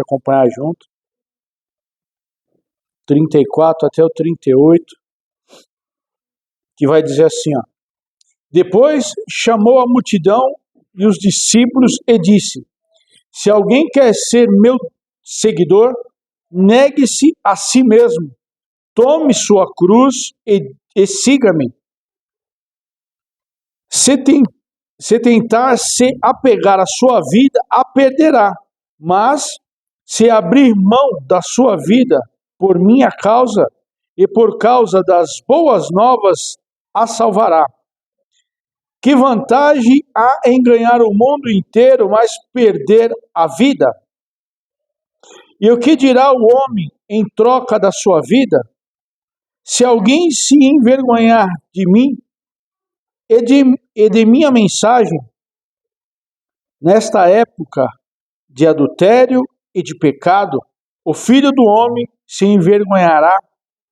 acompanhar junto. 34 até o 38, que vai dizer assim, ó. Depois chamou a multidão e os discípulos e disse: se alguém quer ser meu seguidor, negue-se a si mesmo, tome sua cruz e siga-me. Se tentar se apegar à sua vida, a perderá, mas se abrir mão da sua vida por minha causa e por causa das boas novas, a salvará. Que vantagem há em ganhar o mundo inteiro, mas perder a vida? E o que dirá o homem em troca da sua vida? Se alguém se envergonhar de mim e de minha mensagem, nesta época de adultério e de pecado, o Filho do Homem se envergonhará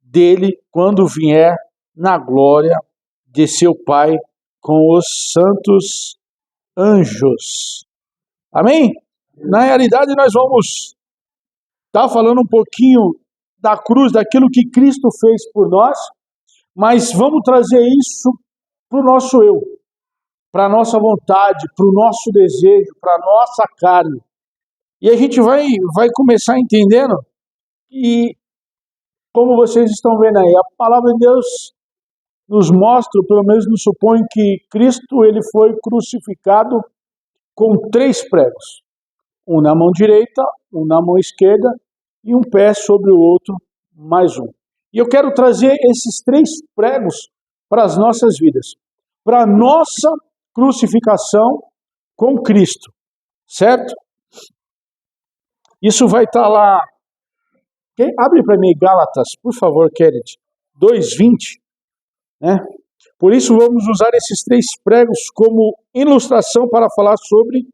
dele quando vier na glória de seu Pai com os santos anjos. Amém? Na realidade, nós vamos estar falando um pouquinho da cruz, daquilo que Cristo fez por nós, mas vamos trazer isso para o nosso eu, para a nossa vontade, para o nosso desejo, para a nossa carne. E a gente vai começar entendendo que, como vocês estão vendo aí, a palavra de Deus nos mostra, ou pelo menos nos supõe, que Cristo ele foi crucificado com 3 pregos. Um na mão direita, um na mão esquerda e um pé sobre o outro, mais um. E eu quero trazer esses 3 pregos para as nossas vidas, para a nossa crucificação com Cristo, certo? Isso vai estar lá. Abre para mim Gálatas, por favor, Kenneth, 2:20. Né? Por isso vamos usar esses 3 pregos como ilustração para falar sobre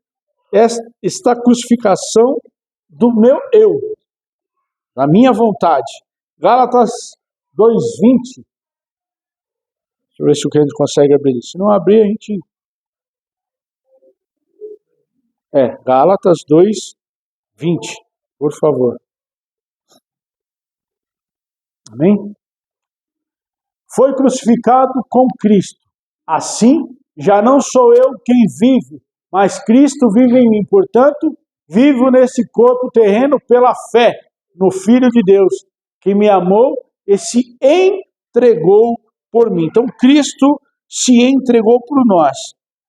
esta crucificação do meu eu, da minha vontade. Gálatas 2:20. Deixa eu ver se o Kenneth consegue abrir isso. Se não abrir, a gente... Gálatas 2:20, por favor. Amém? Foi crucificado com Cristo. Assim, já não sou eu quem vive, mas Cristo vive em mim. Portanto, vivo nesse corpo terreno pela fé no Filho de Deus, que me amou e se entregou por mim. Então, Cristo se entregou por nós.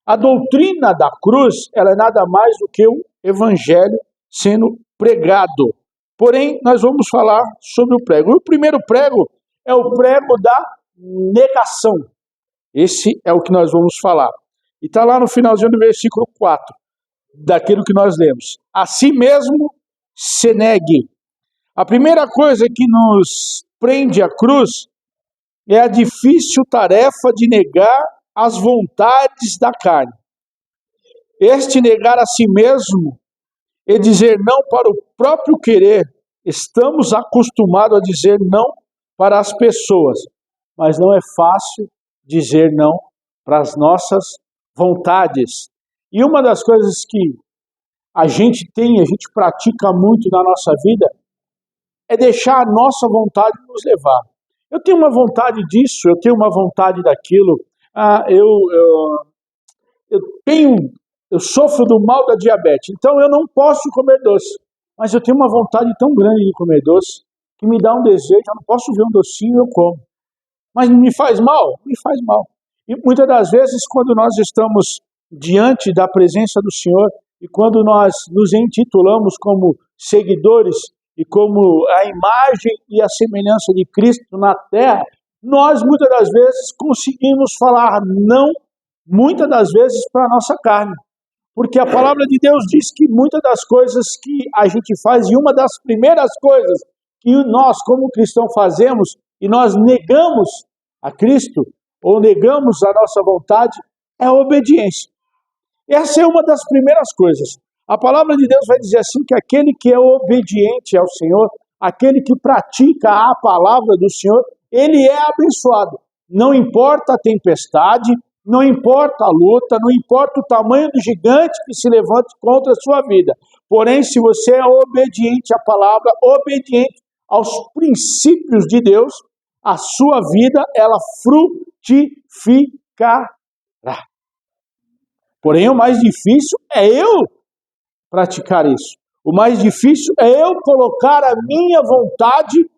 A doutrina da cruz, ela é nada mais do que o evangelho sendo pregado. Porém, nós vamos falar sobre o prego. O primeiro prego é o prego da negação. Esse é o que nós vamos falar. E está lá no finalzinho do versículo 4, daquilo que nós lemos. A si mesmo se negue. A primeira coisa que nos prende à cruz é a difícil tarefa de negar as vontades da carne. Este negar a si mesmo e dizer não para o próprio querer. Estamos acostumados a dizer não para as pessoas, mas não é fácil dizer não para as nossas vontades. E uma das coisas que a gente pratica muito na nossa vida, é deixar a nossa vontade nos levar. Eu tenho uma vontade disso, eu tenho uma vontade daquilo, eu sofro do mal da diabetes, então eu não posso comer doce, mas eu tenho uma vontade tão grande de comer doce, que me dá um desejo, eu não posso ver um docinho, eu como. Mas me faz mal? Me faz mal. E muitas das vezes, quando nós estamos diante da presença do Senhor, e quando nós nos intitulamos como seguidores, e como a imagem e a semelhança de Cristo na terra, nós muitas das vezes conseguimos falar não, muitas das vezes para a nossa carne. Porque a palavra de Deus diz que muitas das coisas que a gente faz, e uma das primeiras coisas que nós como cristãos fazemos, e nós negamos a Cristo, ou negamos a nossa vontade, é a obediência. Essa é uma das primeiras coisas. A palavra de Deus vai dizer assim, que aquele que é obediente ao Senhor, aquele que pratica a palavra do Senhor, ele é abençoado. Não importa a tempestade, não importa a luta, não importa o tamanho do gigante que se levante contra a sua vida. Porém, se você é obediente à palavra, obediente aos princípios de Deus, a sua vida, ela frutificará. Porém, o mais difícil é eu praticar isso. O mais difícil é eu colocar a minha vontade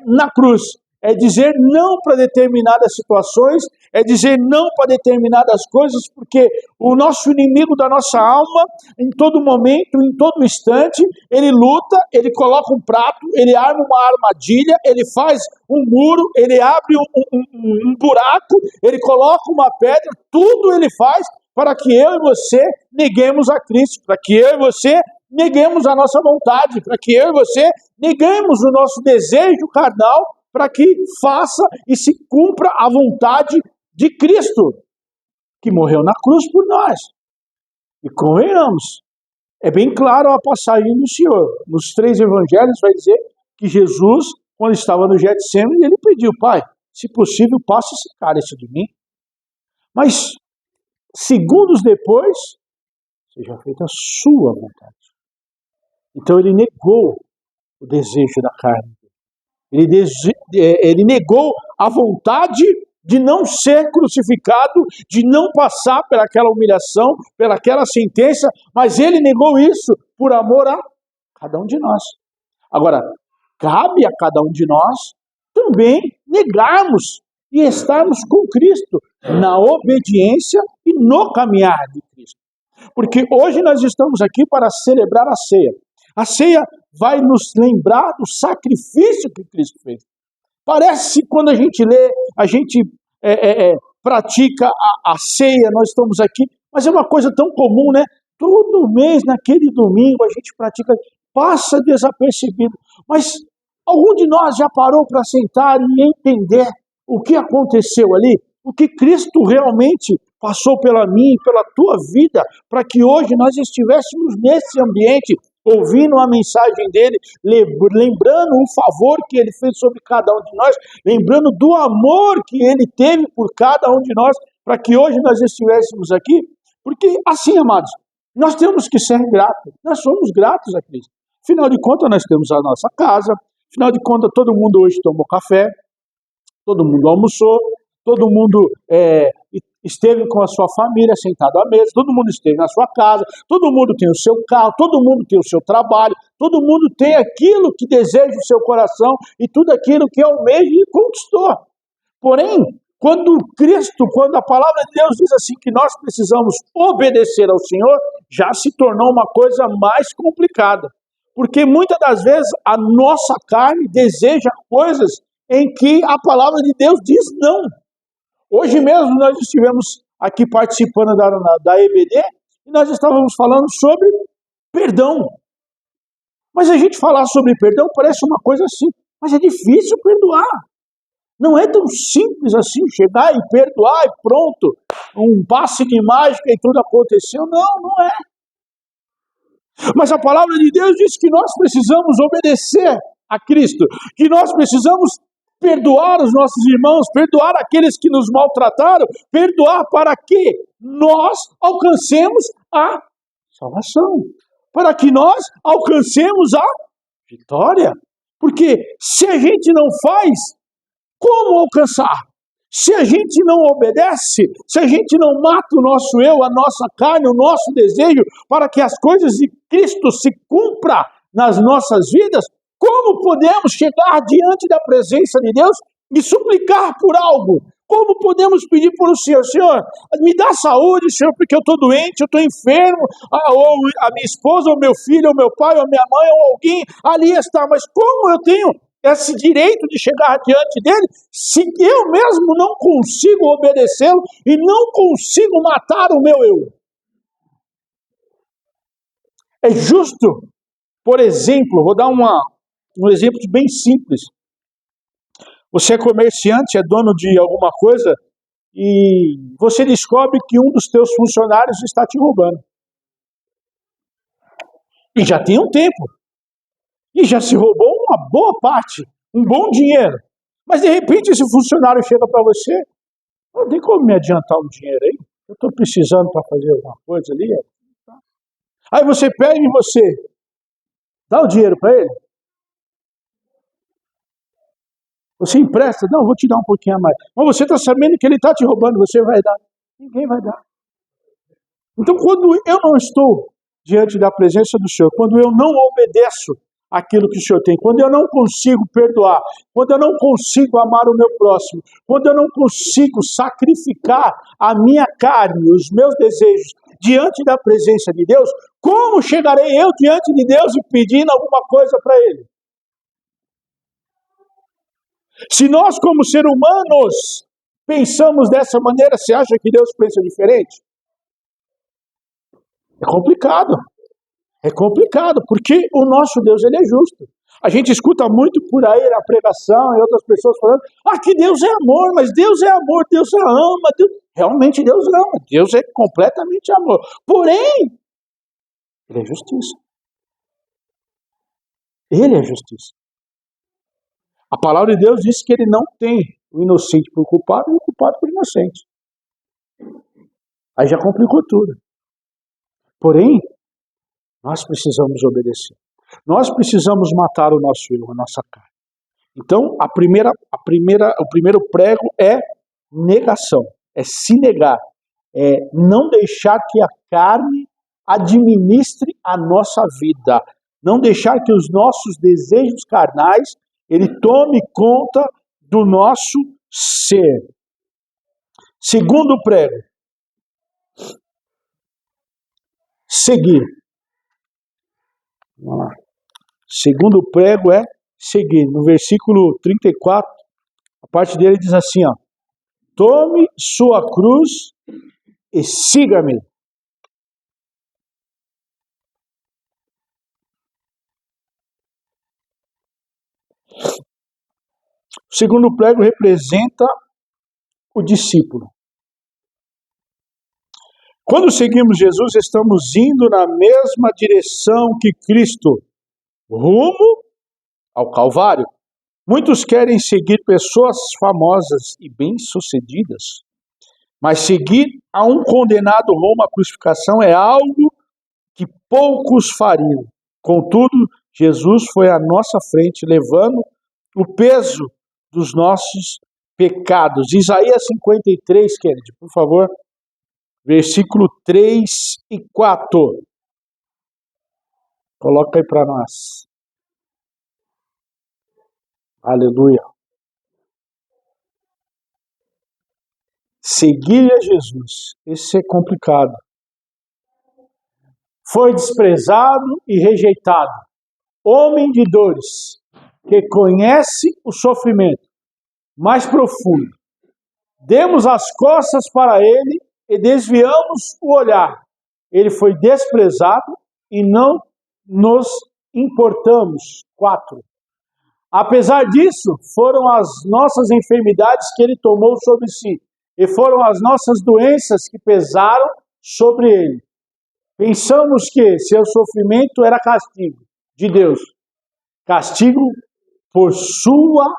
na cruz. É dizer não para determinadas situações, é dizer não para determinadas coisas, porque o nosso inimigo da nossa alma, em todo momento, em todo instante, ele luta, ele coloca um prato, ele arma uma armadilha, ele faz um muro, ele abre um buraco, ele coloca uma pedra, tudo ele faz para que eu e você neguemos a Cristo, para que eu e você neguemos a nossa vontade, para que eu e você neguemos o nosso desejo carnal, para que faça e se cumpra a vontade de Cristo, que morreu na cruz por nós. E convenhamos, é bem claro a passagem do Senhor. Nos 3 evangelhos vai dizer que Jesus, quando estava no Getsemane, ele pediu: Pai, se possível, passa esse cálice de mim. Mas, segundos depois, seja feita a sua vontade. Então ele negou o desejo da carne. Ele negou a vontade de não ser crucificado, de não passar pelaquela humilhação, pelaquela sentença, mas ele negou isso por amor a cada um de nós. Agora, cabe a cada um de nós também negarmos e estarmos com Cristo na obediência e no caminhar de Cristo. Porque hoje nós estamos aqui para celebrar a ceia. A ceia vai nos lembrar do sacrifício que Cristo fez. Parece que quando a gente lê, a gente pratica a ceia, nós estamos aqui, mas é uma coisa tão comum, né? Todo mês, naquele domingo, a gente pratica, passa desapercebido. Mas algum de nós já parou para sentar e entender o que aconteceu ali? O que Cristo realmente passou pela minha e pela tua vida, para que hoje nós estivéssemos nesse ambiente, ouvindo a mensagem dele, lembrando o favor que ele fez sobre cada um de nós, lembrando do amor que ele teve por cada um de nós, para que hoje nós estivéssemos aqui. Porque assim, amados, nós temos que ser gratos, nós somos gratos a Cristo. Afinal de contas, nós temos a nossa casa, afinal de contas, todo mundo hoje tomou café, todo mundo almoçou, todo mundo esteve com a sua família sentado à mesa, todo mundo esteve na sua casa, todo mundo tem o seu carro, todo mundo tem o seu trabalho, todo mundo tem aquilo que deseja o seu coração e tudo aquilo que almeja e conquistou. Porém, quando a palavra de Deus diz assim que nós precisamos obedecer ao Senhor, já se tornou uma coisa mais complicada. Porque muitas das vezes a nossa carne deseja coisas em que a palavra de Deus diz não. Hoje mesmo nós estivemos aqui participando da EBD e nós estávamos falando sobre perdão. Mas a gente falar sobre perdão parece uma coisa assim, mas é difícil perdoar. Não é tão simples assim, chegar e perdoar e pronto, um passe de mágica e tudo aconteceu. Não é. Mas a palavra de Deus diz que nós precisamos obedecer a Cristo, que nós precisamos perdoar os nossos irmãos, perdoar aqueles que nos maltrataram, perdoar para que nós alcancemos a salvação, para que nós alcancemos a vitória. Porque se a gente não faz, como alcançar? Se a gente não obedece, se a gente não mata o nosso eu, a nossa carne, o nosso desejo, para que as coisas de Cristo se cumpram nas nossas vidas, como podemos chegar diante da presença de Deus e suplicar por algo? Como podemos pedir por o Senhor? Senhor, me dá saúde, Senhor, porque eu estou doente, eu estou enfermo, ou a minha esposa, ou meu filho, ou meu pai, ou minha mãe, ou alguém ali está. Mas como eu tenho esse direito de chegar diante dele, se eu mesmo não consigo obedecê-lo e não consigo matar o meu eu? É justo, por exemplo, vou dar um exemplo bem simples. Você é comerciante, é dono de alguma coisa e você descobre que um dos teus funcionários está te roubando. E já tem um tempo. E já se roubou uma boa parte, um bom dinheiro. Mas de repente esse funcionário chega para você, não tem como me adiantar um dinheiro aí? Eu estou precisando para fazer alguma coisa ali. Aí você pega e você dá o dinheiro para ele. Você empresta? Não, vou te dar um pouquinho a mais. Mas você está sabendo que ele está te roubando, você vai dar. Ninguém vai dar. Então, quando eu não estou diante da presença do Senhor, quando eu não obedeço aquilo que o Senhor tem, quando eu não consigo perdoar, quando eu não consigo amar o meu próximo, quando eu não consigo sacrificar a minha carne, os meus desejos diante da presença de Deus, como chegarei eu diante de Deus e pedindo alguma coisa para Ele? Se nós, como seres humanos, pensamos dessa maneira, você acha que Deus pensa diferente? É complicado. É complicado, porque o nosso Deus, ele é justo. A gente escuta muito por aí na pregação e outras pessoas falando, que Deus é amor, mas Deus é amor, Deus ama. Realmente Deus ama, Deus é completamente amor. Porém, ele é justiça. Ele é justiça. A palavra de Deus diz que ele não tem o inocente por culpado e o culpado por inocente. Aí já complicou tudo. Porém, nós precisamos obedecer. Nós precisamos matar o nosso eu, a nossa carne. Então, o primeiro prego é negação, é se negar, é não deixar que a carne administre a nossa vida, não deixar que os nossos desejos carnais ele tome conta do nosso ser. Segundo prego, seguir. Vamos lá. Segundo prego é seguir. No versículo 34, a parte dele diz assim, tome sua cruz e siga-me. O segundo prego representa o discípulo. Quando seguimos Jesus, estamos indo na mesma direção que Cristo, rumo ao Calvário. Muitos querem seguir pessoas famosas e bem-sucedidas, mas seguir a um condenado rumo à crucificação é algo que poucos fariam. Contudo, Jesus foi à nossa frente, levando o peso dos nossos pecados. Isaías 53, Kennedy, por favor, versículo 3 e 4. Coloca aí para nós. Aleluia. Seguir a Jesus, isso é complicado. Foi desprezado e rejeitado, homem de dores, que conhece o sofrimento mais profundo. Demos as costas para ele e desviamos o olhar. Ele foi desprezado e não nos importamos. 4. Apesar disso, foram as nossas enfermidades que ele tomou sobre si, e foram as nossas doenças que pesaram sobre ele. Pensamos que seu sofrimento era castigo de Deus, castigo por sua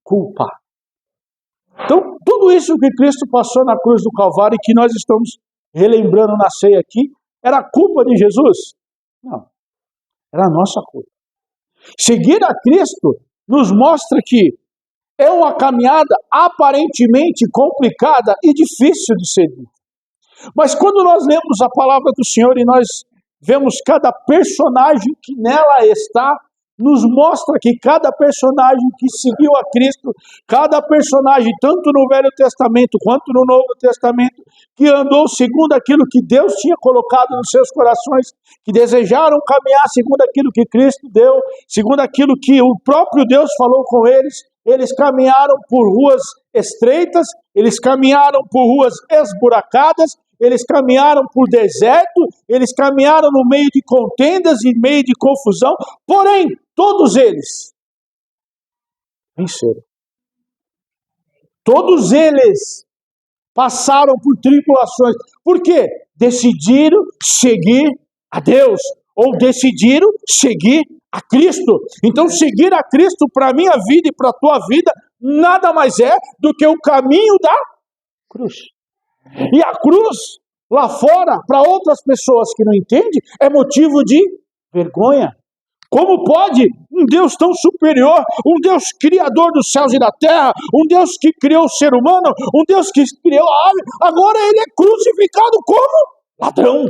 culpa. Então, tudo isso que Cristo passou na cruz do Calvário e que nós estamos relembrando na ceia aqui, era culpa de Jesus? Não, era a nossa culpa. Seguir a Cristo nos mostra que é uma caminhada aparentemente complicada e difícil de seguir. Mas quando nós lemos a palavra do Senhor e nós vemos cada personagem que nela está, nos mostra que cada personagem que seguiu a Cristo, cada personagem, tanto no Velho Testamento quanto no Novo Testamento, que andou segundo aquilo que Deus tinha colocado nos seus corações, que desejaram caminhar segundo aquilo que Cristo deu, segundo aquilo que o próprio Deus falou com eles, eles caminharam por ruas estreitas, eles caminharam por ruas esburacadas, eles caminharam por deserto, eles caminharam no meio de contendas e meio de confusão, porém, todos eles venceram. Todos eles passaram por tribulações. Por quê? Decidiram seguir a Deus, ou decidiram seguir a Cristo. Então, seguir a Cristo para a minha vida e para a tua vida, nada mais é do que o caminho da cruz. E a cruz lá fora, para outras pessoas que não entendem, é motivo de vergonha. Como pode um Deus tão superior, um Deus criador dos céus e da terra, um Deus que criou o ser humano, um Deus que criou a ave, agora ele é crucificado como ladrão,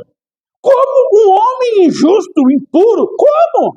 como um homem injusto, impuro, como?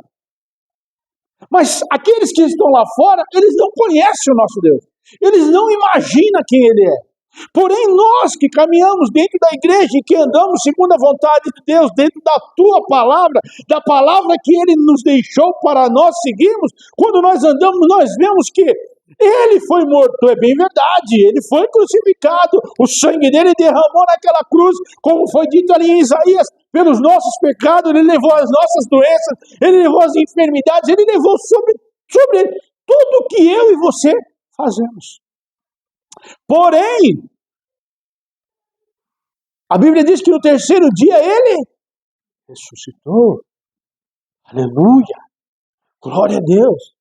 Mas aqueles que estão lá fora, eles não conhecem o nosso Deus, eles não imaginam quem ele é. Porém, nós que caminhamos dentro da igreja e que andamos segundo a vontade de Deus, dentro da tua palavra, da palavra que ele nos deixou para nós seguirmos, quando nós andamos, nós vemos que ele foi morto, é bem verdade, ele foi crucificado, o sangue dele derramou naquela cruz, como foi dito ali em Isaías, pelos nossos pecados, ele levou as nossas doenças, ele levou as enfermidades, ele levou sobre ele tudo que eu e você fazemos. Porém, a Bíblia diz que no terceiro dia ele ressuscitou. Aleluia! Glória a Deus!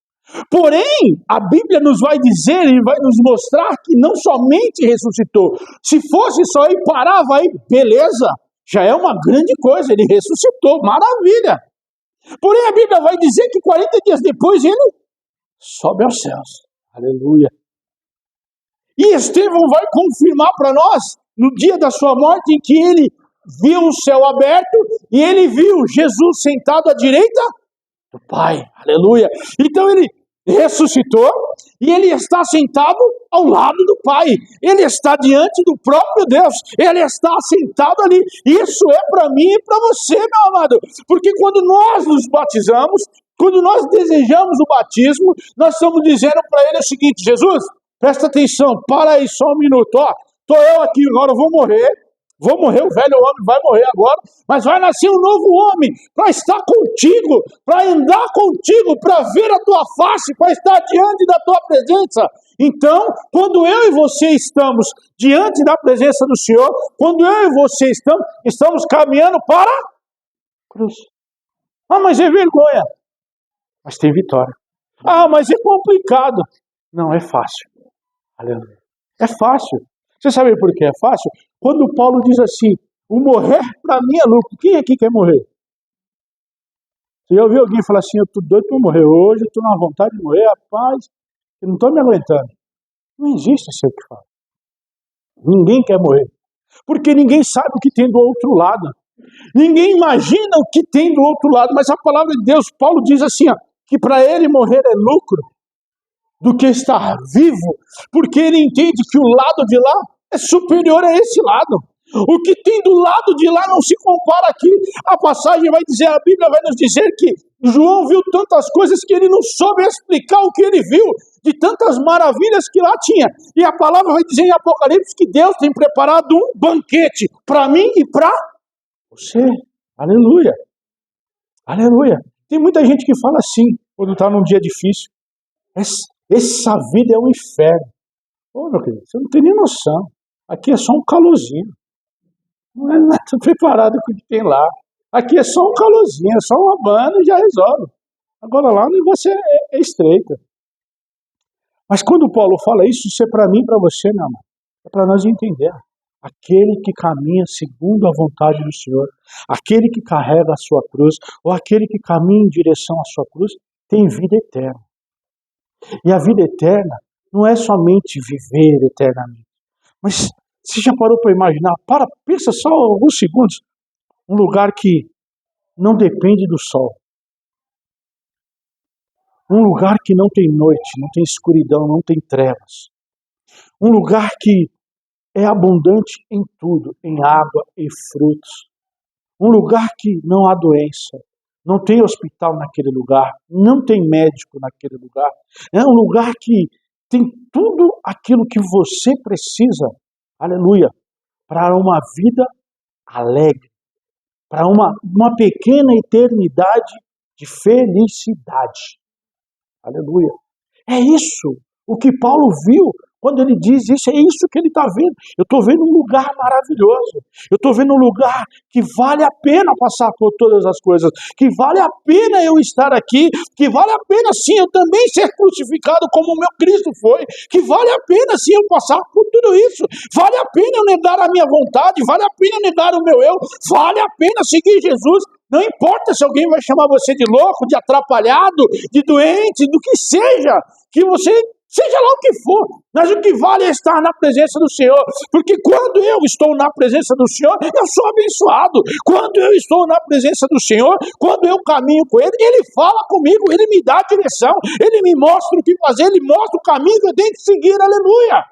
Porém, a Bíblia nos vai dizer e vai nos mostrar que não somente ressuscitou. Se fosse só aí, parava aí, beleza, já é uma grande coisa, ele ressuscitou, maravilha. Porém, a Bíblia vai dizer que 40 dias depois ele sobe aos céus. Aleluia! E Estevão vai confirmar para nós, no dia da sua morte, em que ele viu o céu aberto e ele viu Jesus sentado à direita do Pai. Aleluia! Então ele ressuscitou e ele está sentado ao lado do Pai. Ele está diante do próprio Deus. Ele está sentado ali. Isso é para mim e para você, meu amado. Porque quando nós nos batizamos, quando nós desejamos o batismo, nós estamos dizendo para ele o seguinte: Jesus, presta atenção, para aí só um minuto, ó, estou eu aqui agora, eu vou morrer, o velho homem vai morrer agora, mas vai nascer um novo homem, para estar contigo, para andar contigo, para ver a tua face, para estar diante da tua presença. Então, quando eu e você estamos diante da presença do Senhor, quando eu e você estamos caminhando para a cruz. Ah, mas é vergonha, mas tem vitória. Ah, mas é complicado. Não, é fácil. Aleluia. É fácil. Você sabe por que é fácil? Quando Paulo diz assim, o morrer para mim é lucro. Quem aqui quer morrer? Você já ouviu alguém falar assim, eu estou doido para morrer hoje, eu estou na vontade de morrer, rapaz, eu não estou me aguentando. Não existe isso que fala. Ninguém quer morrer. Porque ninguém sabe o que tem do outro lado. Ninguém imagina o que tem do outro lado. Mas a palavra de Deus, Paulo diz assim, ó, que para ele morrer é lucro do que estar vivo, porque ele entende que o lado de lá é superior a esse lado. O que tem do lado de lá não se compara aqui. A passagem vai dizer, a Bíblia vai nos dizer que João viu tantas coisas que ele não soube explicar o que ele viu, de tantas maravilhas que lá tinha. E a palavra vai dizer em Apocalipse que Deus tem preparado um banquete para mim e para você. Aleluia. Aleluia. Tem muita gente que fala assim, quando está num dia difícil. Essa vida é um inferno. Ô, meu querido, você não tem nem noção. Aqui é só um calorzinho. Não é nada preparado com o que tem lá. Aqui é só um calorzinho, é só uma banda e já resolve. Agora lá o negócio é estreito. Mas quando Paulo fala isso é para mim e para você, meu amor. É para nós entender. Aquele que caminha segundo a vontade do Senhor, aquele que carrega a sua cruz, ou aquele que caminha em direção à sua cruz, tem vida eterna. E a vida eterna não é somente viver eternamente. Mas você já parou para imaginar? Pensa só alguns segundos. Um lugar que não depende do sol. Um lugar que não tem noite, não tem escuridão, não tem trevas. Um lugar que é abundante em tudo, em água e frutos. Um lugar que não há doença. Não tem hospital naquele lugar, não tem médico naquele lugar. É um lugar que tem tudo aquilo que você precisa, aleluia, para uma vida alegre, para uma pequena eternidade de felicidade. Aleluia. É isso o que Paulo viu Quando ele diz isso, é isso que ele está vendo. Eu estou vendo um lugar maravilhoso. Eu estou vendo um lugar que vale a pena passar por todas as coisas. Que vale a pena eu estar aqui. Que vale a pena, sim, eu também ser crucificado como o meu Cristo foi. Que vale a pena, sim, eu passar por tudo isso. Vale a pena eu negar a minha vontade. Vale a pena eu negar o meu eu. Vale a pena seguir Jesus. Não importa se alguém vai chamar você de louco, de atrapalhado, de doente, do que seja. Que você... Seja lá o que for, mas o que vale é estar na presença do Senhor, porque quando eu estou na presença do Senhor, eu sou abençoado. Quando eu estou na presença do Senhor, quando eu caminho com Ele, Ele fala comigo, Ele me dá a direção, Ele me mostra o que fazer, Ele mostra o caminho que eu tenho que seguir, aleluia.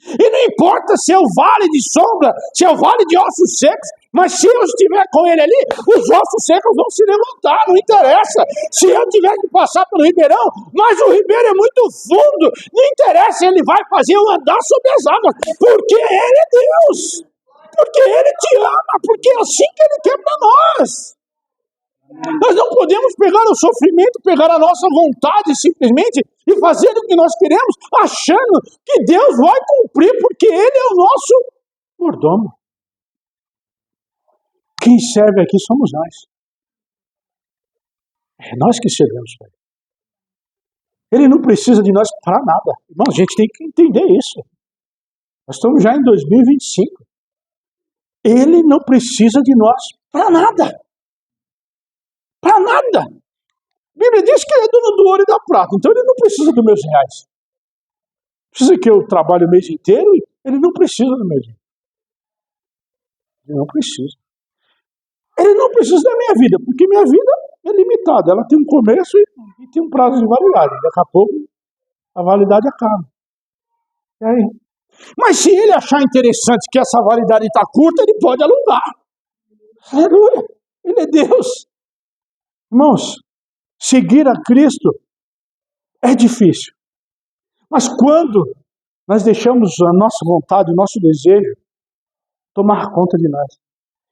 E não importa se é o vale de sombra, se é o vale de ossos secos, mas se eu estiver com ele ali, os ossos secos vão se levantar, não interessa. Se eu tiver que passar pelo ribeirão, mas o ribeiro é muito fundo, não interessa, ele vai fazer eu andar sobre as águas, porque ele é Deus, porque ele te ama, porque é assim que ele quer para nós. Nós não podemos pegar o sofrimento, pegar a nossa vontade simplesmente e fazer o que nós queremos, achando que Deus vai cumprir, porque Ele é o nosso mordomo. Quem serve aqui somos nós. É nós que servemos para Ele. Ele não precisa de nós para nada. Irmão, a gente tem que entender isso. Nós estamos já em 2025. Ele não precisa de nós para nada. Para nada. A Bíblia diz que ele é dono do ouro e da prata, então ele não precisa dos meus reais. Precisa que eu trabalhe o mês inteiro? Ele não precisa do meu dinheiro. Ele não precisa. Ele não precisa da minha vida, porque minha vida é limitada. Ela tem um começo e tem um prazo de validade. Daqui a pouco a validade acaba. E aí? Mas se ele achar interessante que essa validade está curta, ele pode alugar. Aleluia. Ele é Deus. Irmãos, seguir a Cristo é difícil. Mas quando nós deixamos a nossa vontade, o nosso desejo tomar conta de nós.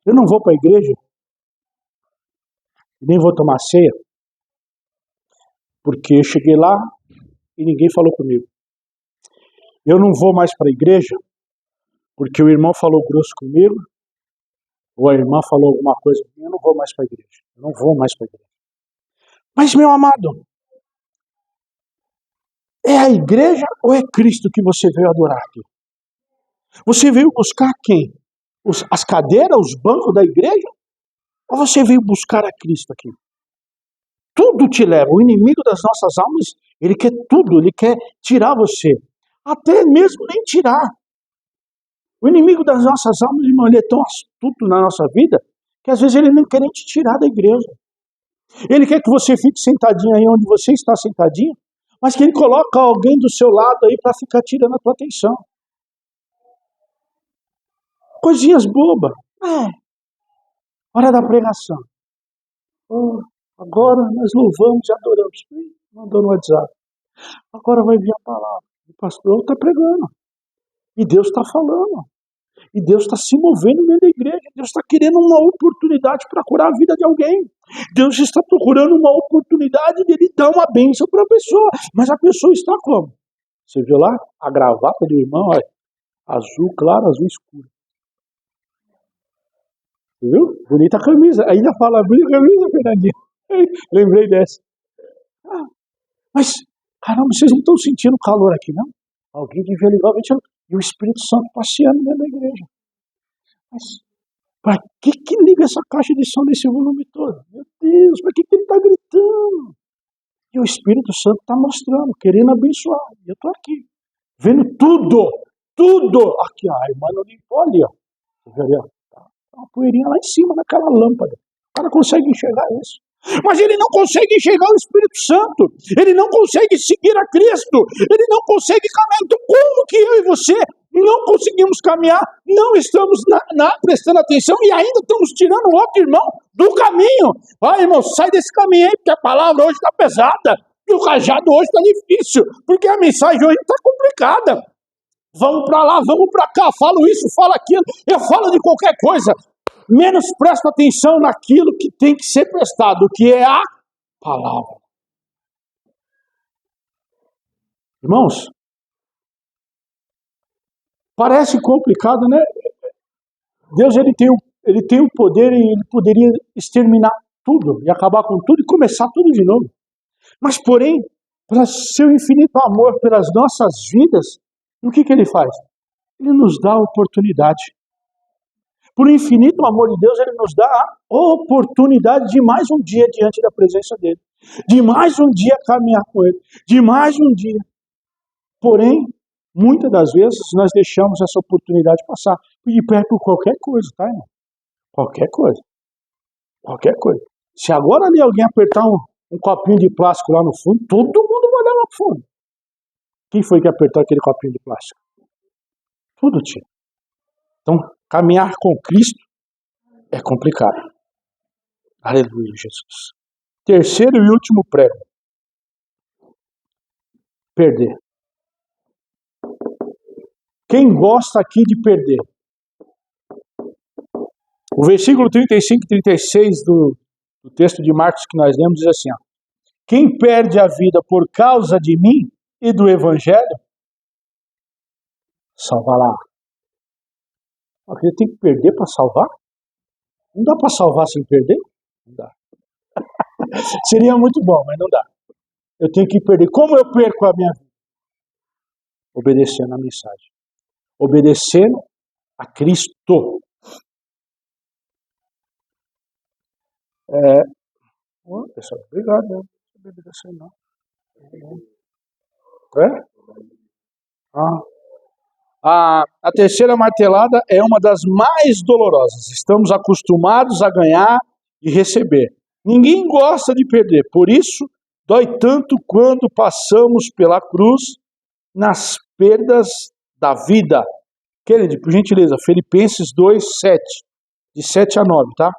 Eu não vou para a igreja, nem vou tomar ceia, porque eu cheguei lá e ninguém falou comigo. Eu não vou mais para a igreja, porque o irmão falou grosso comigo, ou a irmã falou alguma coisa. Eu não vou mais para a igreja. Eu não vou mais para a igreja. Mas, meu amado, é a igreja ou é Cristo que você veio adorar aqui? Você veio buscar quem? As cadeiras, os bancos da igreja? Ou você veio buscar a Cristo aqui? Tudo te leva. O inimigo das nossas almas, ele quer tudo. Ele quer tirar você. Até mesmo nem tirar. O inimigo das nossas almas, irmão, ele é tão astuto na nossa vida, que às vezes ele não quer nem te tirar da igreja. Ele quer que você fique sentadinho aí onde você está sentadinho, mas que ele coloca alguém do seu lado aí para ficar tirando a tua atenção. Coisinhas bobas. Hora da pregação. Oh, agora nós louvamos e adoramos. Mandou no WhatsApp. Agora vai vir a palavra. O pastor está pregando. E Deus está falando. E Deus está se movendo dentro da igreja. Deus está querendo uma oportunidade para curar a vida de alguém. Deus está procurando uma oportunidade de Ele dar uma bênção para a pessoa. Mas a pessoa está como? Você viu lá? A gravata do irmão, olha. Azul claro, azul escuro. Viu? Bonita camisa. Ainda fala bonita camisa, Fernandinho. Lembrei dessa. Mas, caramba, vocês não estão sentindo calor aqui, não? Alguém devia ligar o ventilador. E o Espírito Santo passeando dentro da igreja. Mas, para que liga essa caixa de som nesse volume todo? Meu Deus, para que ele está gritando? E o Espírito Santo está mostrando, querendo abençoar. E eu estou aqui, vendo tudo. Aqui, a irmã não limpou ali, ó. Você vê ali, ó. Uma poeirinha lá em cima daquela lâmpada. O cara consegue enxergar isso. Mas ele não consegue enxergar o Espírito Santo. Ele não consegue seguir a Cristo. Ele não consegue caminhar. Então como que eu e você não conseguimos caminhar? Não estamos prestando atenção e ainda estamos tirando o outro irmão do caminho. Vai, irmão, sai desse caminho aí, porque a palavra hoje está pesada. E o cajado hoje está difícil. Porque a mensagem hoje está complicada. Vamos para lá, vamos para cá, falo isso, falo aquilo, eu falo de qualquer coisa, menos presto atenção naquilo que tem que ser prestado, que é a palavra. Irmãos, Parece complicado, né? Deus ele tem o poder e ele poderia exterminar tudo e acabar com tudo e começar tudo de novo. Mas, porém, pelo seu infinito amor pelas nossas vidas, o que ele faz? Ele nos dá a oportunidade. Por infinito amor de Deus, ele nos dá a oportunidade de mais um dia diante da presença dele. De mais um dia caminhar com ele. De mais um dia. Porém, muitas das vezes, nós deixamos essa oportunidade passar. E perde por qualquer coisa, tá, irmão? Qualquer coisa. Qualquer coisa. Se agora ali alguém apertar um copinho de plástico lá no fundo, todo mundo vai olhar lá no fundo. Quem foi que apertou aquele copinho de plástico? Tudo tinha. Então, caminhar com Cristo é complicado. Aleluia, Jesus. Terceiro e último prego. Perder. Quem gosta aqui de perder? O versículo 35 e 36 do texto de Marcos que nós lemos diz assim, ó, quem perde a vida por causa de mim e do Evangelho, salvará. Ele tem que perder para salvar? Não dá para salvar sem perder? Não dá. Seria muito bom, mas não dá. Eu tenho que perder. Como eu perco a minha vida? Obedecendo a mensagem. Obedecendo a Cristo. Pessoal, obrigado. Não obedecer não. A terceira martelada é uma das mais dolorosas. Estamos acostumados a ganhar e receber. Ninguém gosta de perder. Por isso, dói tanto quando passamos pela cruz nas perdas da vida. Querido, por gentileza, Filipenses 2, 7. De 7 a 9, tá?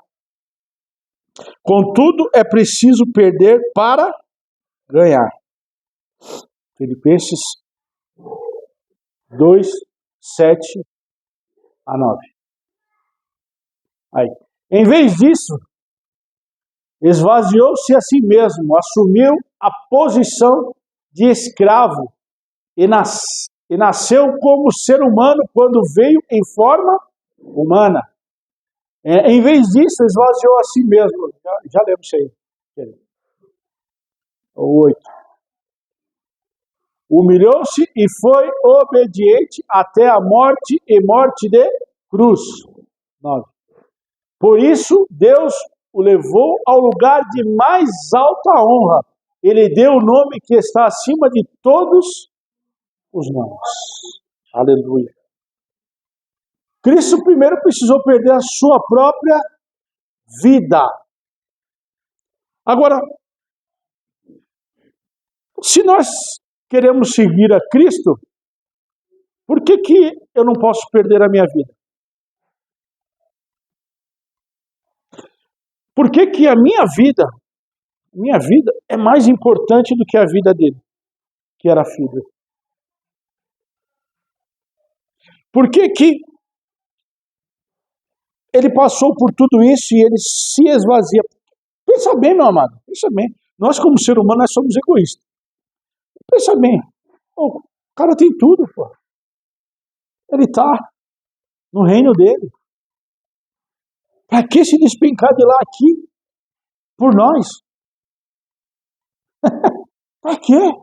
Contudo, é preciso perder para ganhar. Filipenses 2, 7 a 9. Aí. Em vez disso, esvaziou-se a si mesmo, assumiu a posição de escravo e nasceu como ser humano quando veio em forma humana. Em vez disso, esvaziou a si mesmo. Já lemos isso aí. O 8. Humilhou-se e foi obediente até a morte e morte de cruz. 9. Por isso, Deus o levou ao lugar de mais alta honra. Ele deu o nome que está acima de todos os nomes. Aleluia. Cristo primeiro precisou perder a sua própria vida. Agora, se nós queremos seguir a Cristo, por que eu não posso perder a minha vida? Por que a minha vida é mais importante do que a vida dele, que era filho? Por que ele passou por tudo isso e ele se esvazia? Pensa bem, meu amado, pensa bem. Nós, como ser humano, nós somos egoístas. Pensa bem. O cara tem tudo, pô. Ele está no reino dele. Para que se despencar de lá aqui por nós? Para quê?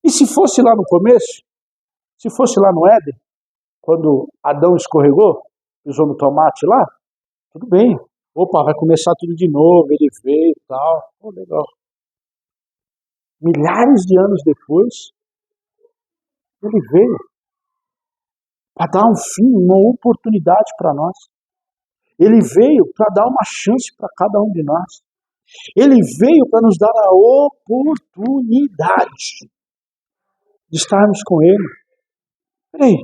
E se fosse lá no começo? Se fosse lá no Éden, quando Adão escorregou, pisou no tomate lá, tudo bem. Opa, vai começar tudo de novo, ele veio e tal. Oh, legal. Milhares de anos depois, ele veio para dar um fim, uma oportunidade para nós. Ele veio para dar uma chance para cada um de nós. Ele veio para nos dar a oportunidade de estarmos com ele. Peraí,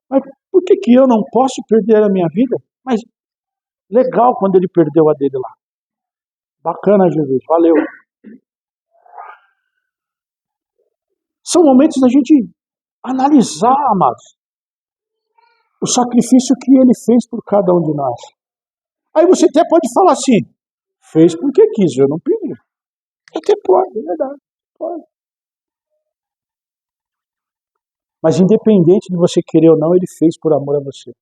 mas por que eu não posso perder a minha vida? Mas legal quando ele perdeu a dele lá. Bacana, Jesus, valeu. São momentos da gente analisar, amados, o sacrifício que ele fez por cada um de nós. Aí você até pode falar assim, fez porque quis, eu não pedi. Até pode, é verdade, pode. Mas independente de você querer ou não, ele fez por amor a você.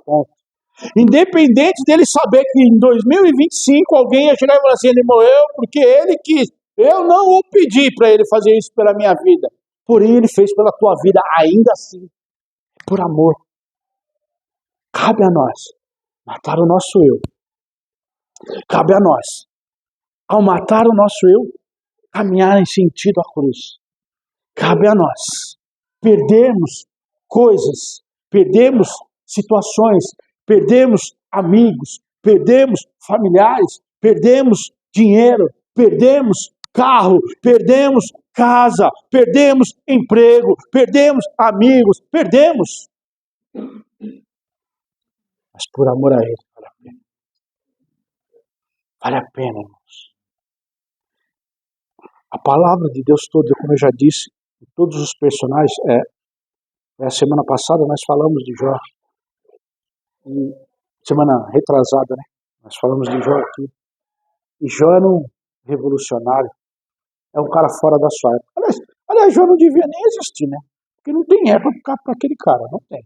Ponto. Independente dele saber que em 2025 alguém ia chegar e falar assim, ele morreu porque ele quis. Eu não o pedi para ele fazer isso pela minha vida. Porém, ele fez pela tua vida, ainda assim, por amor. Cabe a nós matar o nosso eu. Cabe a nós, ao matar o nosso eu, caminhar em sentido à cruz. Cabe a nós perdermos coisas, perdemos situações, perdemos amigos, perdemos familiares, perdemos dinheiro, perdemos carro, perdemos casa, perdemos emprego, perdemos amigos, perdemos. Mas por amor a Ele, vale a pena. Vale a pena, irmãos. A palavra de Deus toda, como eu já disse, todos os personagens, a semana passada nós falamos de Jó, e semana retrasada, né? Nós falamos de Jó aqui. E Jó era um revolucionário, é um cara fora da sua época. Aliás, Jó não devia nem existir, né? Porque não tem época para aquele cara, não tem.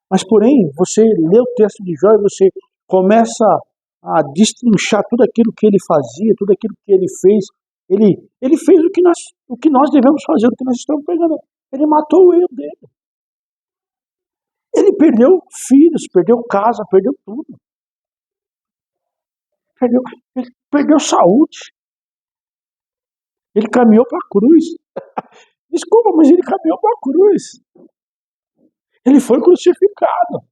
Mas, porém, você lê o texto de Jó e você começa a destrinchar tudo aquilo que ele fazia, tudo aquilo que ele fez. Ele fez o que nós devemos fazer, o que nós estamos pregando. Ele matou o eu dele. Ele perdeu filhos, perdeu casa, perdeu tudo. Ele perdeu saúde. Ele caminhou para a cruz. Desculpa, mas ele caminhou para a cruz. Ele foi crucificado.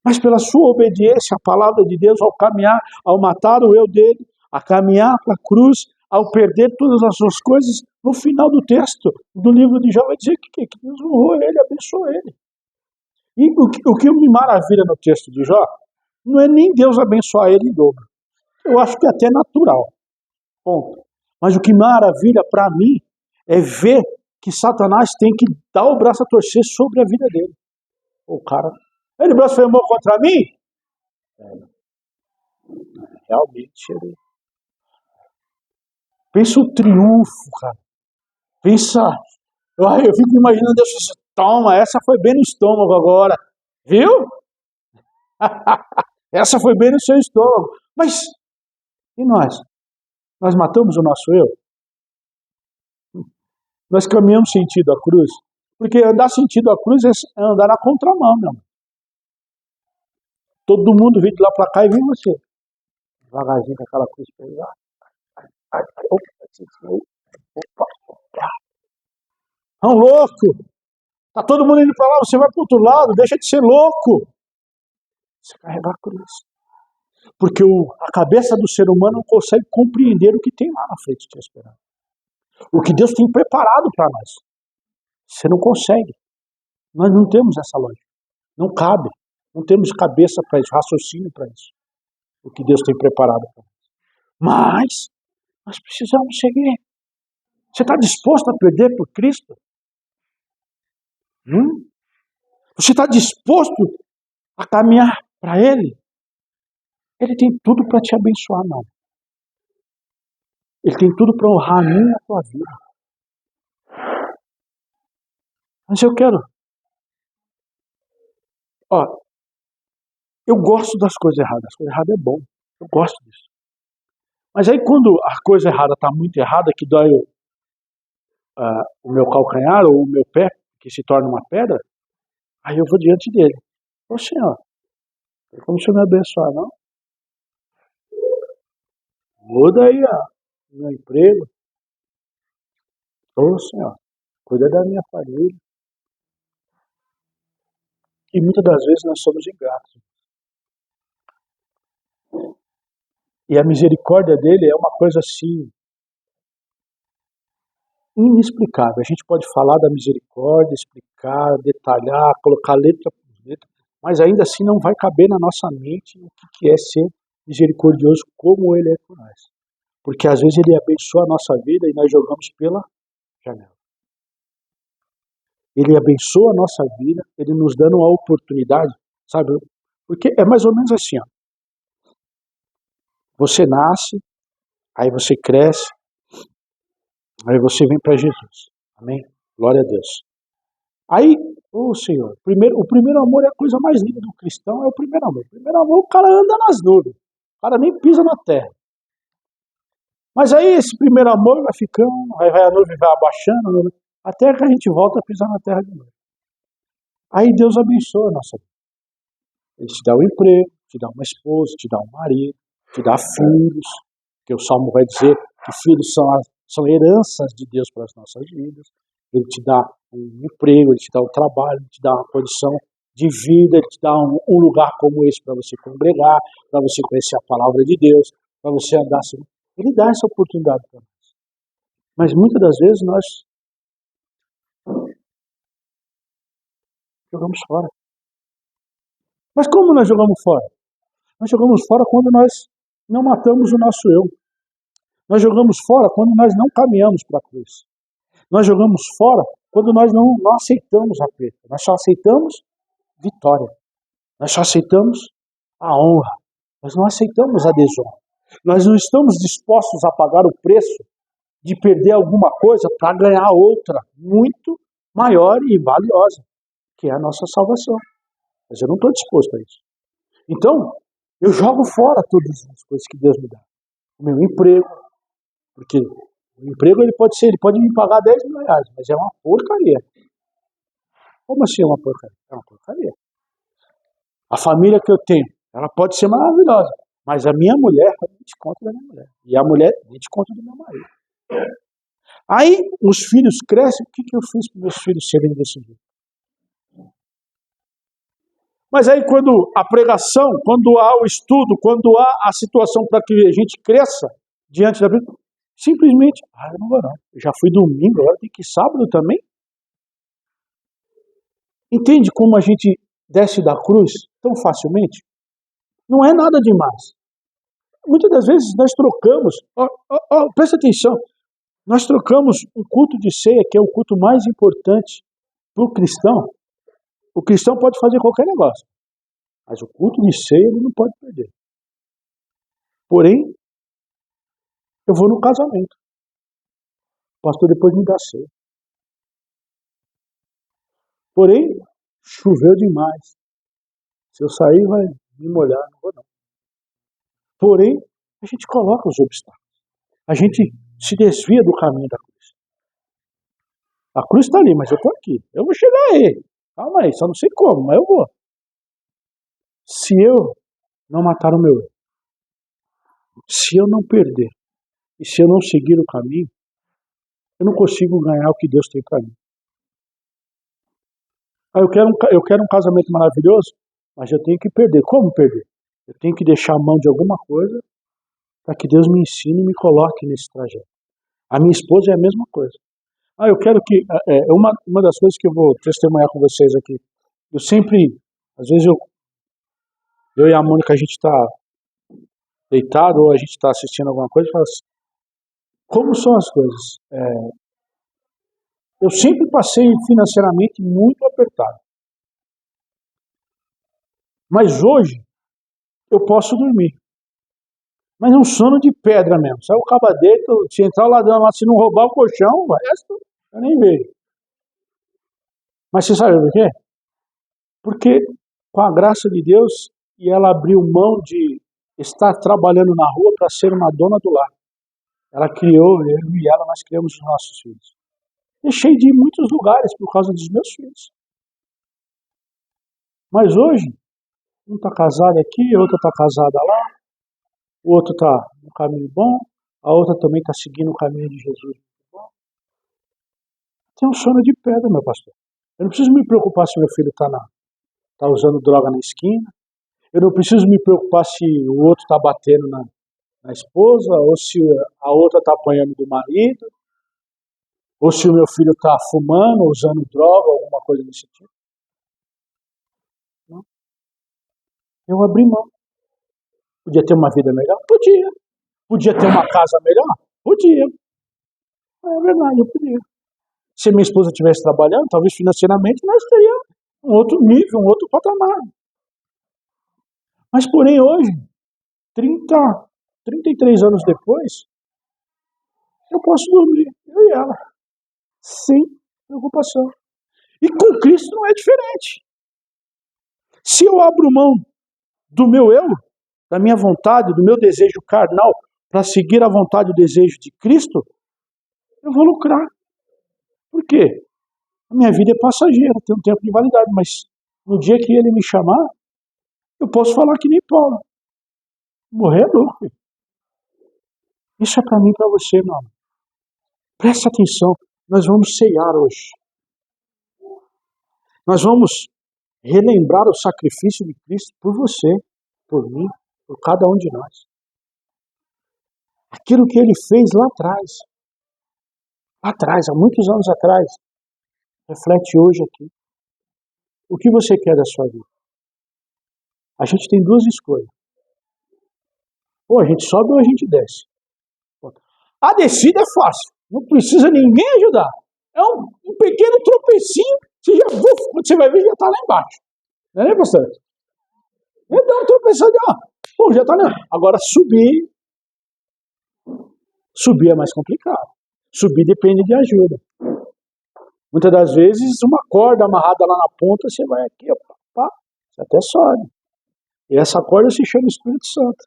Mas pela sua obediência à palavra de Deus, ao caminhar, ao matar o eu dele, a caminhar para a cruz, ao perder todas as suas coisas, no final do texto do livro de Jó vai dizer que Deus honrou ele, abençoou ele. E o que me maravilha no texto de Jó, não é nem Deus abençoar ele em dobro. Eu acho que é até natural. Ponto. Mas o que maravilha para mim é ver que Satanás tem que dar o braço a torcer sobre a vida dele. O cara, ele blasfemou contra mim? Realmente ele... Pensa o triunfo, cara. Pensa... Eu fico imaginando Deus assim, toma, essa foi bem no estômago agora. Viu? Essa foi bem no seu estômago. Mas, e nós? Nós matamos o nosso eu? Nós caminhamos sentido à cruz? Porque andar sentido à cruz é andar na contramão, meu irmão. Todo mundo vem de lá para cá e vem você. Devagarzinho com aquela cruz pesada. Opa. Não, louco! Tá todo mundo indo para lá, você vai para o outro lado, deixa de ser louco. Você carrega a cruz. Porque a cabeça do ser humano não consegue compreender o que tem lá na frente te esperando. O que Deus tem preparado para nós. Você não consegue. Nós não temos essa lógica. Não cabe. Não temos cabeça para isso, raciocínio para isso. O que Deus tem preparado para nós. Mas nós precisamos seguir. Você está disposto a perder por Cristo? Você está disposto a caminhar para Ele? Ele tem tudo para te abençoar, não. Ele tem tudo para honrar a mim e a tua vida. Mas eu quero... eu gosto das coisas erradas. As coisas erradas é bom. Eu gosto disso. Mas aí quando a coisa errada está muito errada, que dói o meu calcanhar ou o meu pé, que se torna uma pedra, aí eu vou diante dele. Ô Senhor, como o Senhor me abençoar, não? Muda aí o meu emprego. Ô Senhor, cuida da minha família. E muitas das vezes nós somos ingratos. E a misericórdia dele é uma coisa assim, inexplicável. A gente pode falar da misericórdia, explicar, detalhar, colocar letra por letra, mas ainda assim não vai caber na nossa mente o que é ser misericordioso como ele é com nós. Porque às vezes ele abençoa a nossa vida e nós jogamos pela janela. Ele abençoa a nossa vida, ele nos dando a oportunidade, sabe? Porque é mais ou menos assim, ó. Você nasce, aí você cresce, aí você vem para Jesus. Amém? Glória a Deus. Aí, Senhor, o primeiro amor é a coisa mais linda do cristão, é o primeiro amor. O primeiro amor, o cara anda nas nuvens. O cara nem pisa na terra. Mas aí esse primeiro amor vai ficando, aí a nuvem vai abaixando, até que a gente volta a pisar na terra de novo. Aí Deus abençoa a nossa vida. Ele te dá um emprego, te dá uma esposa, te dá um marido, te dá filhos, que o Salmo vai dizer que filhos são heranças de Deus para as nossas vidas. Ele te dá um emprego, ele te dá um trabalho, ele te dá uma condição de vida, ele te dá um lugar como esse para você congregar, para você conhecer a palavra de Deus, para você andar assim. Ele dá essa oportunidade para nós. Mas muitas das vezes nós jogamos fora. Mas como nós jogamos fora? Nós jogamos fora quando nós não matamos o nosso eu. Nós jogamos fora quando nós não caminhamos para a cruz. Nós jogamos fora quando nós não aceitamos a perda. Nós só aceitamos vitória. Nós só aceitamos a honra. Nós não aceitamos a desonra. Nós não estamos dispostos a pagar o preço de perder alguma coisa para ganhar outra muito maior e valiosa, que é a nossa salvação. Mas eu não estou disposto a isso. Então, eu jogo fora todas as coisas que Deus me dá. O meu emprego, porque o emprego ele pode me pagar 10 mil reais, mas é uma porcaria. Como assim é uma porcaria? É uma porcaria. A família que eu tenho, ela pode ser maravilhosa, mas a minha mulher é 20 conto da minha mulher. E a mulher, 20 conto do meu marido. Aí, os filhos crescem, o que eu fiz para meus filhos serem desse jeito? Mas aí, quando a pregação, quando há o estudo, quando há a situação para que a gente cresça diante da Bíblia, simplesmente, eu não vou não. Eu já fui domingo, agora tem que ir sábado também. Entende como a gente desce da cruz tão facilmente? Não é nada demais. Muitas das vezes nós trocamos, presta atenção, nós trocamos um culto de ceia, que é o culto mais importante para o cristão. O cristão pode fazer qualquer negócio, mas o culto de ceia ele não pode perder. Porém, eu vou no casamento. O pastor depois me dá ceia. Porém, choveu demais. Se eu sair, vai me molhar, não vou não. Porém, a gente coloca os obstáculos. A gente se desvia do caminho da cruz. A cruz está ali, mas eu estou aqui. Eu vou chegar aí. Calma aí, só não sei como, mas eu vou. Se eu não matar o meu eu, se eu não perder, e se eu não seguir o caminho, eu não consigo ganhar o que Deus tem para mim. Eu quero um casamento maravilhoso, mas eu tenho que perder. Como perder? Eu tenho que deixar a mão de alguma coisa para que Deus me ensine e me coloque nesse trajeto. A minha esposa é a mesma coisa. Eu quero que... uma das coisas que eu vou testemunhar com vocês aqui. Eu sempre... Às vezes eu e a Mônica, a gente está deitado ou a gente está assistindo alguma coisa e fala assim, como são as coisas? Eu sempre passei financeiramente muito apertado. Mas hoje eu posso dormir. Mas é um sono de pedra mesmo. Se eu acabar deito, se entrar o ladrão lá, se não roubar o colchão, o resto eu nem vejo. Mas você sabe por quê? Porque com a graça de Deus, e ela abriu mão de estar trabalhando na rua para ser uma dona do lar. Ela criou, eu e ela, nós criamos os nossos filhos. Deixei de ir em muitos lugares por causa dos meus filhos. Mas hoje, um está casado aqui, a outra está casada lá, o outro está no caminho bom, a outra também está seguindo o caminho de Jesus. Tem um sono de pedra, meu pastor. Eu não preciso me preocupar se meu filho está usando droga na esquina. Eu não preciso me preocupar se o outro está batendo na esposa, ou se a outra está apanhando do marido, ou se o meu filho está fumando, usando droga, alguma coisa desse tipo. Não. Eu abri mão. Podia ter uma vida melhor? Podia. Podia ter uma casa melhor? Podia. É verdade, eu podia. Se minha esposa estivesse trabalhando, talvez financeiramente, nós teríamos um outro nível, um outro patamar. Mas, porém, hoje, 33 anos depois, eu posso dormir, eu e ela. sem preocupação. E com Cristo não é diferente. Se eu abro mão do meu eu, da minha vontade, do meu desejo carnal, para seguir a vontade e o desejo de Cristo, eu vou lucrar. Por quê? A minha vida é passageira, tem um tempo de validade, mas no dia que Ele me chamar, eu posso falar que nem Paulo. Morrer é louco. Isso é para mim e para você, meu amigo. Presta atenção, nós vamos ceiar hoje. Nós vamos relembrar o sacrifício de Cristo por você, por mim, por cada um de nós. Aquilo que Ele fez lá atrás, há muitos anos atrás, reflete hoje aqui. O que você quer da sua vida? A gente tem duas escolhas. Ou a gente sobe ou a gente desce. A descida é fácil. Não precisa ninguém ajudar. É um pequeno tropecinho. Quando você vai ver, já está lá embaixo. Não é, né, pastor? Então, um tropeção de, já está lá. Agora, subir é mais complicado. Subir depende de ajuda. Muitas das vezes, uma corda amarrada lá na ponta, você vai aqui, você até sobe. E essa corda se chama Espírito Santo.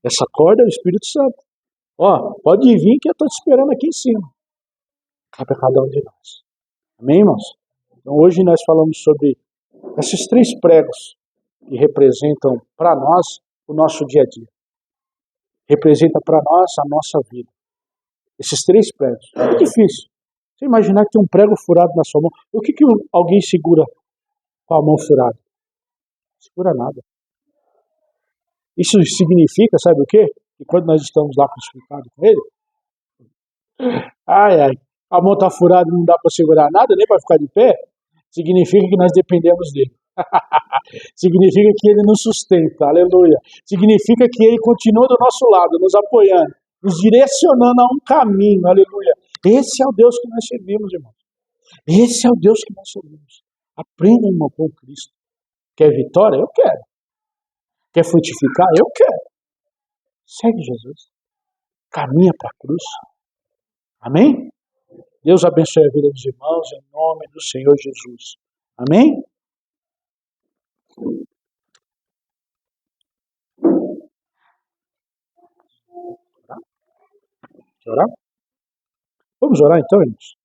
Essa corda é o Espírito Santo. Pode vir que eu estou te esperando aqui em cima. Cabe a cada um de nós. Amém, irmãos? Então hoje nós falamos sobre esses 3 pregos que representam para nós o nosso dia a dia. Representa para nós a nossa vida. Esses 3 pregos. É muito difícil. Você imaginar que tem um prego furado na sua mão. O que alguém segura com a mão furada? Não segura nada. Isso significa, sabe o quê? Que quando nós estamos lá crucificados com Ele, a mão está furada e não dá para segurar nada, nem para ficar de pé, significa que nós dependemos dele. Significa que ele nos sustenta, aleluia. Significa que ele continua do nosso lado, nos apoiando, nos direcionando a um caminho, aleluia. Esse é o Deus que nós servimos, irmãos. Esse é o Deus que nós servimos. Aprenda, irmão, com Cristo. Quer vitória? Eu quero. Quer frutificar? Eu quero. Segue Jesus. Caminha para a cruz. Amém? Deus abençoe a vida dos irmãos em nome do Senhor Jesus. Amém? Orar? Vamos orar então, irmãos?